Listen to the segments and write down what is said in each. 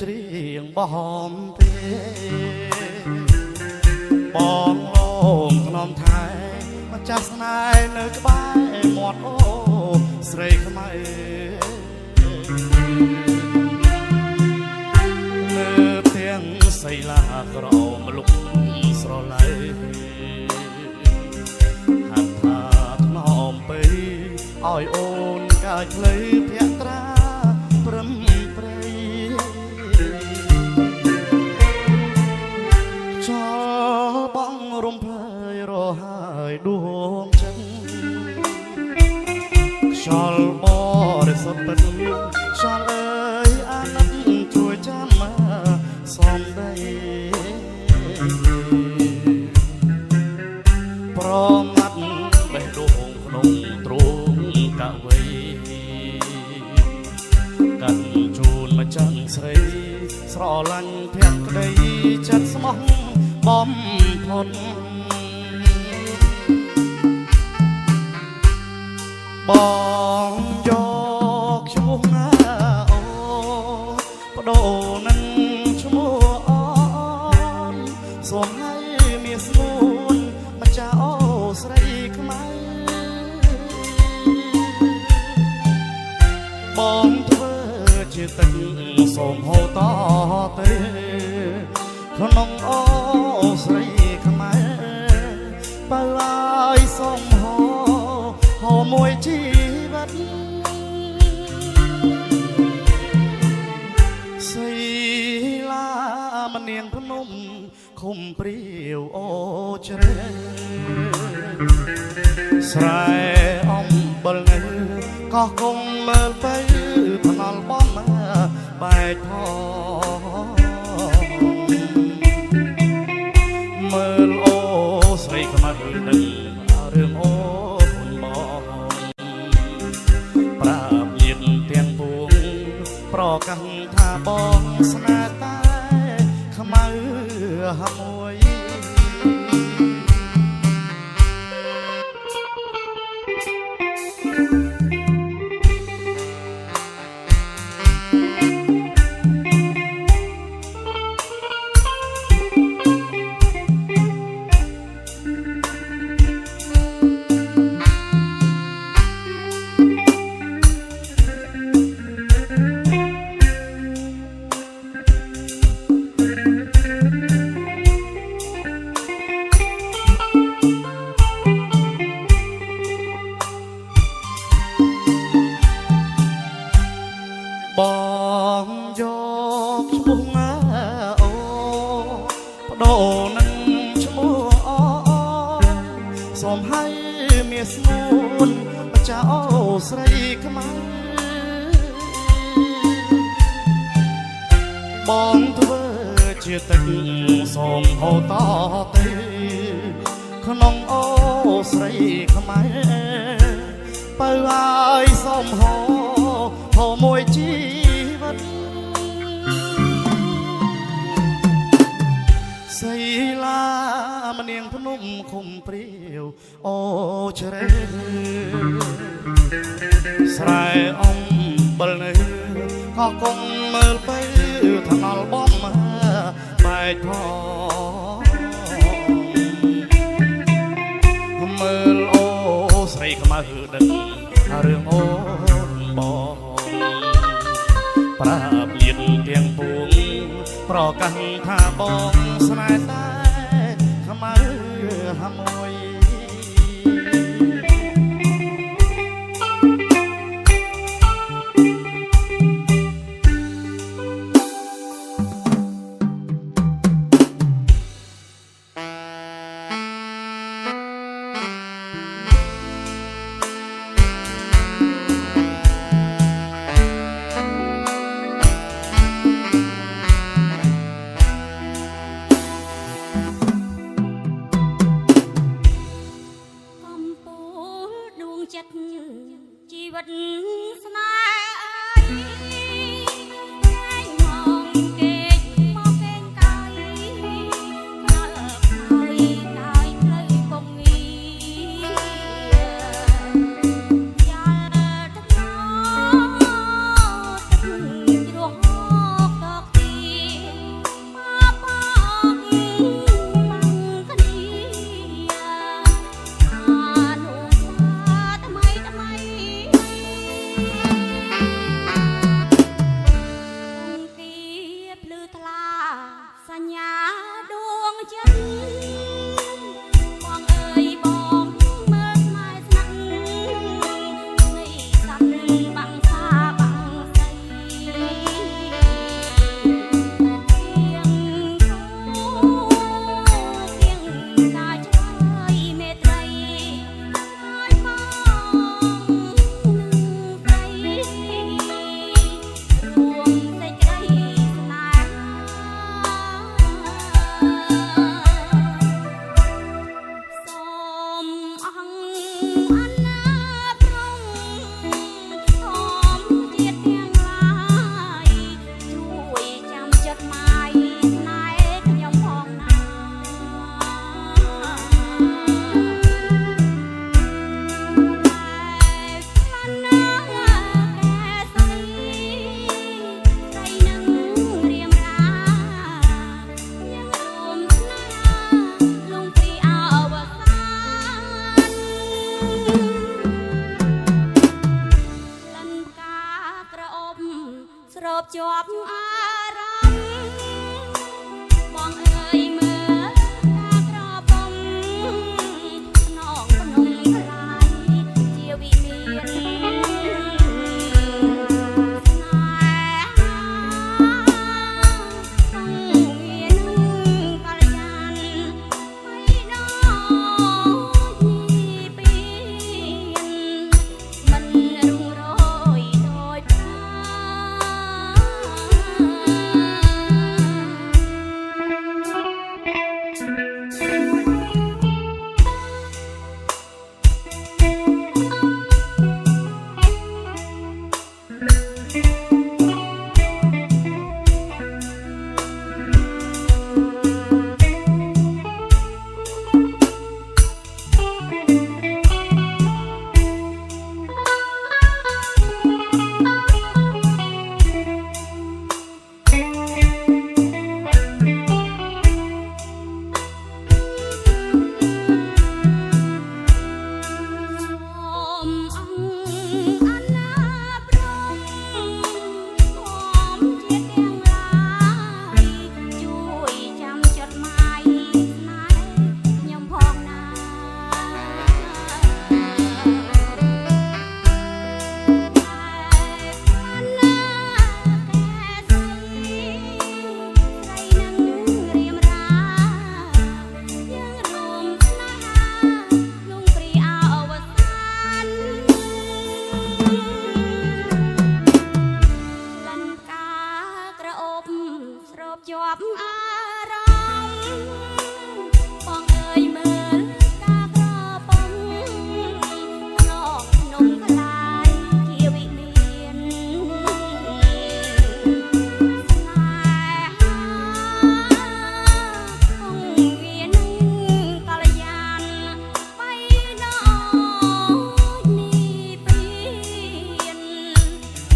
ច្រៀងបហមទេបងឡងខ្នំថែម្ចាស់ស្នេហ៍នៅក្បែរមាត់អូស្រីខ្មែរលើផ្ទាំងសីលាក្រមលុកស្រឡៃហាត់ ឲ្យអូនកាយភ្លៃភក្ត្រាព្រឹមព្រៃចោលបងរំភើយរហើយដួងចិត្តខ្យល់បរិសុទ្ធពិតខ្យល់អើយអាណិតជួយចាំមកសំដីប្រមាត់បេះដូងក្នុងទ្រូងកវីកាត់ជូនមកចឹងស្រីស្រឡាញ់ភក្តីចិត្តស្មោះបំផុតបងយកឈ្មោះណាអូបដូរនឹងឈ្មោះអនសូមឲ្យមានស្មួនម្ចាស់អូស្រីខ្មែរបងធ្វើជាទឹកសូមហូរតទៅក្នុងអូស្រីខ្មែរបើឲ្យសូមហូរមួយជីវិតសីឡាមនាងភ្នំឃុំព្រាវអូជ្រៅស្រែអំបិលនៅកោះកុំមើលទៅថ្នល់បំបែកផងមើលអូស្រីខ្មៅនឹងរឿងអូនបងប្រាប់ញាតិទាំងពួងប្រកាសថាបងស្នេហ៍តែខ្មៅហើយបងយកឈ្មោះណាអូបដូរនឹងឈ្មោះអសូមឲ្យមានស្មួនម្ចាស់អូស្រីខ្មែរបងធ្វើជាទឹកសូមហូរតទៅក្នុងអូស្រីខ្មែរបើឲ្យសូមហូរមួយជីវិតសីឡាមនាងភ្នំឃុំព្រាវអូជ្រៅស្រែអំបិលនៅកោះកុំមើលទៅថ្នល់បំបែកផងមើលអូស្រីខ្មៅដឹងរឿងអូនបងប្រាប់ញាតិទាំងពួងប្រកាសថាបងស្នេហ៍តែខ្មៅហើយ Hãy subscribe cho kênh Ghiền Mì Gõ để không bỏ lỡ ស្របជាប់អារម្មណ៍បងអើយមើលការក្របំខ្នងភ្នំខ្លាយជាវិមានស្នេហាក្នុងមានកល្យានបីដោយពីមិនរុងរយដោយប្រា ជាប់អារម្មណ៍បងអើយមើលការក្របំខ្នងភ្នំខ្លាយជាវិមានស្នេហាក្នុងមានកល្យានបីដោយនេះពី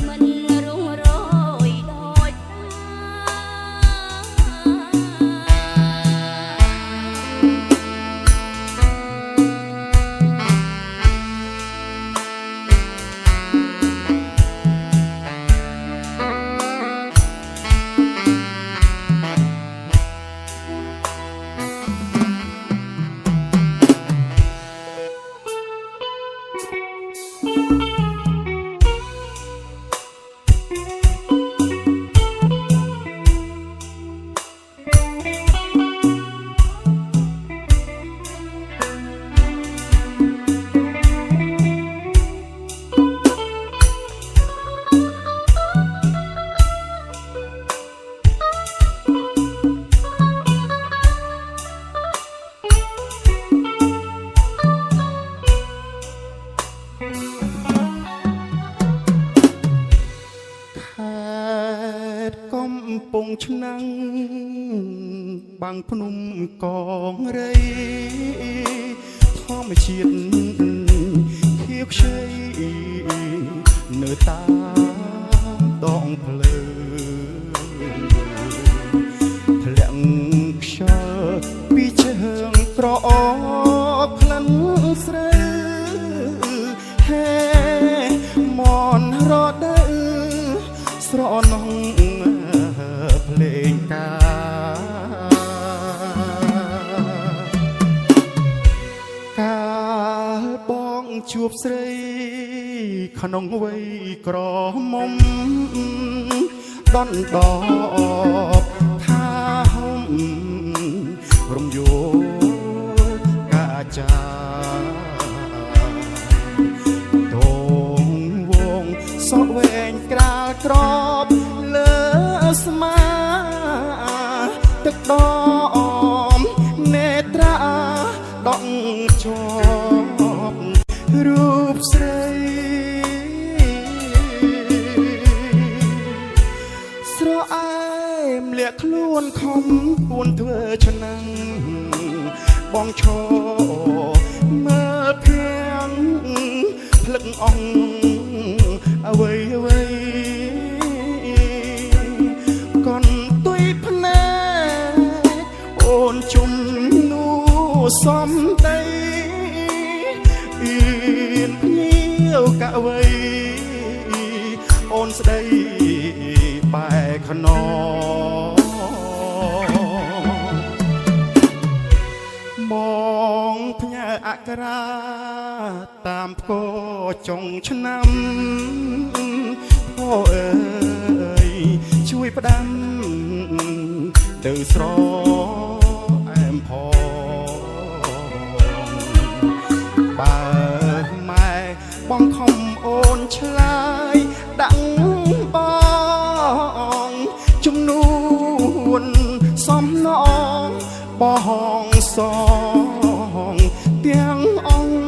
មិនរុងរយដោយកំពង់ឆ្នាំងបាំងភ្នំកងរៃធម្មជាតិខៀវខ្ចីនៅតាមដងភ្លើធ្លាក់ខ្យល់ពីជើងក្រអូបក្លិនស្រូវហេមនរដូវស្រណងភ្លេងកាលបងជួបស្រីក្នុងវ័យក្រមុំដន់ដប់ថាហុំរំយោលកាចាតងវងសក់វែងក្រាលក្របលើស្មាទឹកដមនេត្រាដកជាប់ រូបស្រីស្រអែមលាក់ខ្លួនខំពួនធ្វើឆ្នាំងបងឈរមើលភៀងភ្លឹកអងអ្វីអ្វីកនទុយភ្នែកអូនជុំនូសំដីអៀនភ្ញៀវកអ្វីអូនស្ដីបែកខ្នងបងផ្ញើអក្សរាតាមផ្គរចុងឆ្នាំพ่อเอ๋ยช่วยផ្ដាំទៅស្រអែមផងបើម៉ែបងខំអូនឆ្លើយដាក់បងជំនួនសំណងបងសងទាំងអង្គ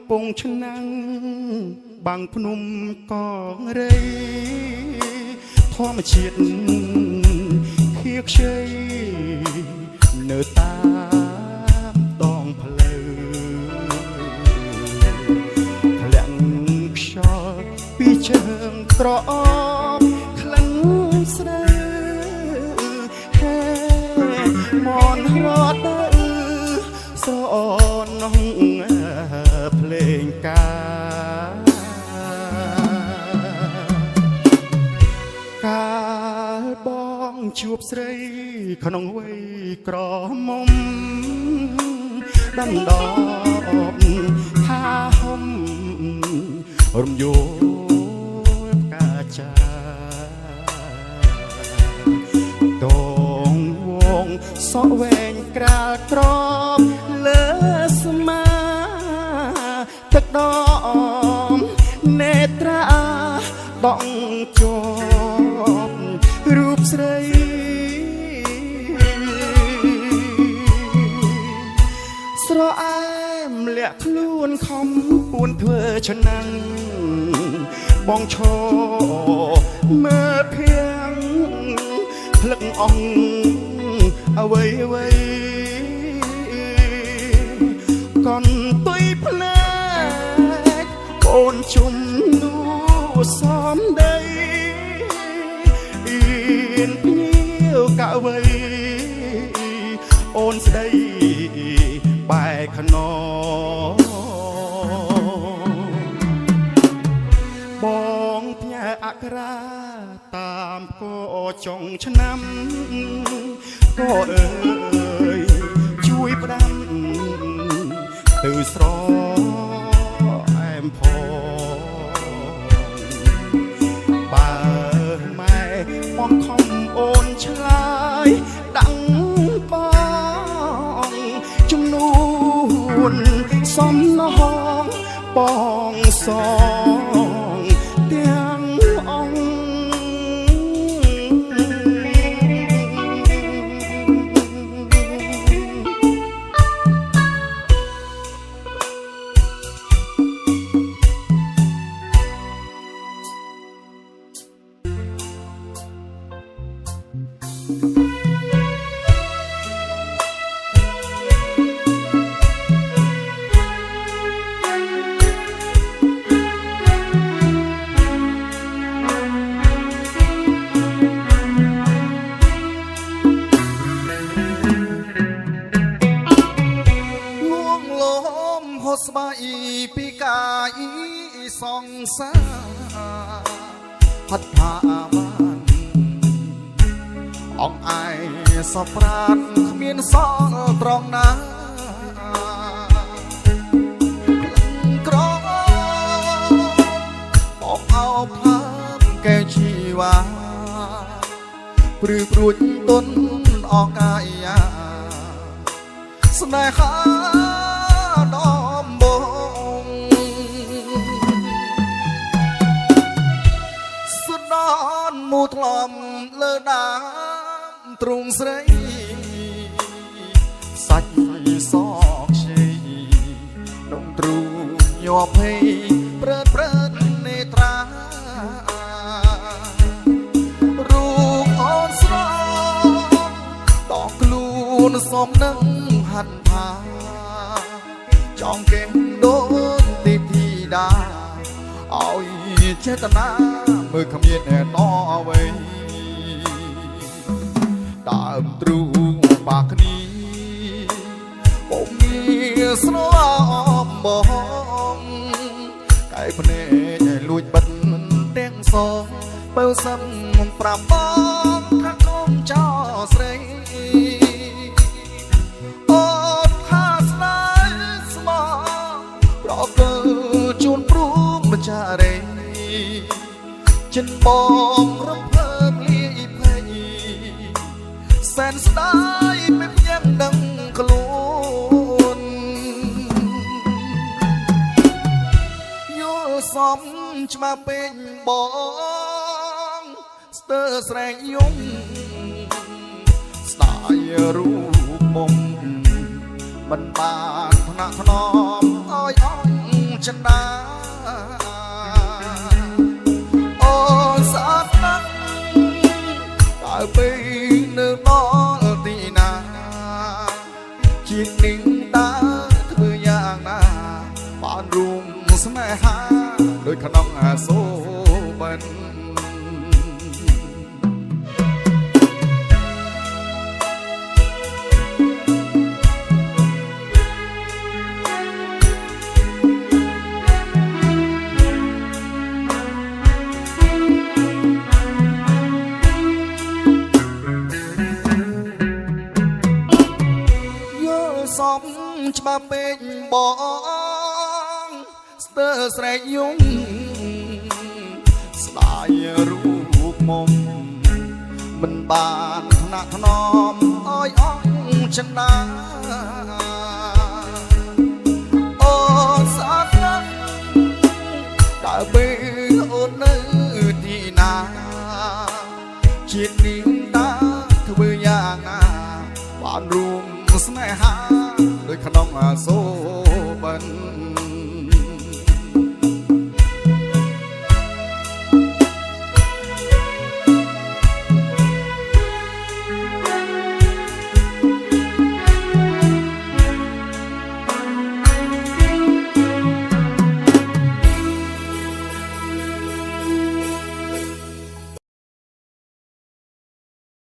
ពងឆ្នាំងបាំងភ្នំកងរៃធម្មជាតិខៀវខ្ចីនៅតាមដងផ្លូវធ្លាក់ខ្យល់ពីជើងក្រអបក្លិនស្រូវហេមនរត់ស្រនងភ្លេងកាលបងជួបស្រីក្នុងវ័យក្រមុំដណ្ដប់ថាហុំរំយោលផ្កាចាតងវងសក់វែងក្រាលក្រមលើស្មាទឹកដមនេត្រាដងជាប់រូបស្រីស្រអែមលាក់ខ្លួនខំពួនធ្វើឆ្នាំងបងឈរមើលភៀងភ្លឹកអងអ្វីអ្វីកនទុយភ្នែកអូនជុំនូសំដីអៀនភ្ញៀវកអ្វីអូនស្ដីបែកខ្នងបងផ្ញើអក្សរាតាមគោចុងឆ្នាំក៏អើយជួយផ្ដាំទៅស្រអែមផងបើម៉ែបងខំអូនឆ្លើយដាក់បងជំនួនសំណងបងសងទាំងអង្គស្បាយពីកាយសង្សារ ហត់ថាបានអងអាយសពប្រានគ្មានសល់ត្រង់ណាក្របបអោផើកែជីវ៉ាព្រឺព្រួចទុនអងកាយាស្នេហាដំបងសុដនមូថ្លំលើដាមទ្រង់ស្រីសាច់សកជ័យដងទ្រូងញាប់ភ័យព្រើតព្រើតនេត្រារូបអូនស្រស់ដកខ្លួនសំនឹងហាត់ថាចង់គេដូនទីធីតាឲ្យចេតនាមើលគ្មានតអ្វីដើមទ្រូងបាក់គ្នាពុំមានស្នំបងកែភ្នែកលួចបិទទាំងសងបើសឹមប្រាប់បងថាកុំចោលស្រីអូនថាស្នេហ៍ស្មោះប្រកើជូនព្រមបចារេចិនបងរំភើបលាយភ័យសែនស្ដាយមិនយ៉ាងដឹងខ្លួនយល់សំច្បាស់ពេញបងស្ទើរស្រែកយំស្ដាយរូបមុំមិនបានថ្នាក់ថ្នមឲ្យអង្គចិន្តាអូនស្អាតណាស់តើពេលនៅដល់ទីណាជានឹងតើធ្វើយ៉ាងណាបានរួមស្នេហាដូចក្នុងអាសូបិនសំច្បាស់ពេកបងស្ទើរស្រែកយំស្ដាយរូបមុំមិនបានថ្នាក់ថ្នមឲ្យអង្គចិន្តាអូនស្អាតណាស់តើពេលអូននៅទីណាជាតិនេះតើធ្វើយ៉ាងណាបានរួមស្នេហាដូចក្នុងអាសូបិន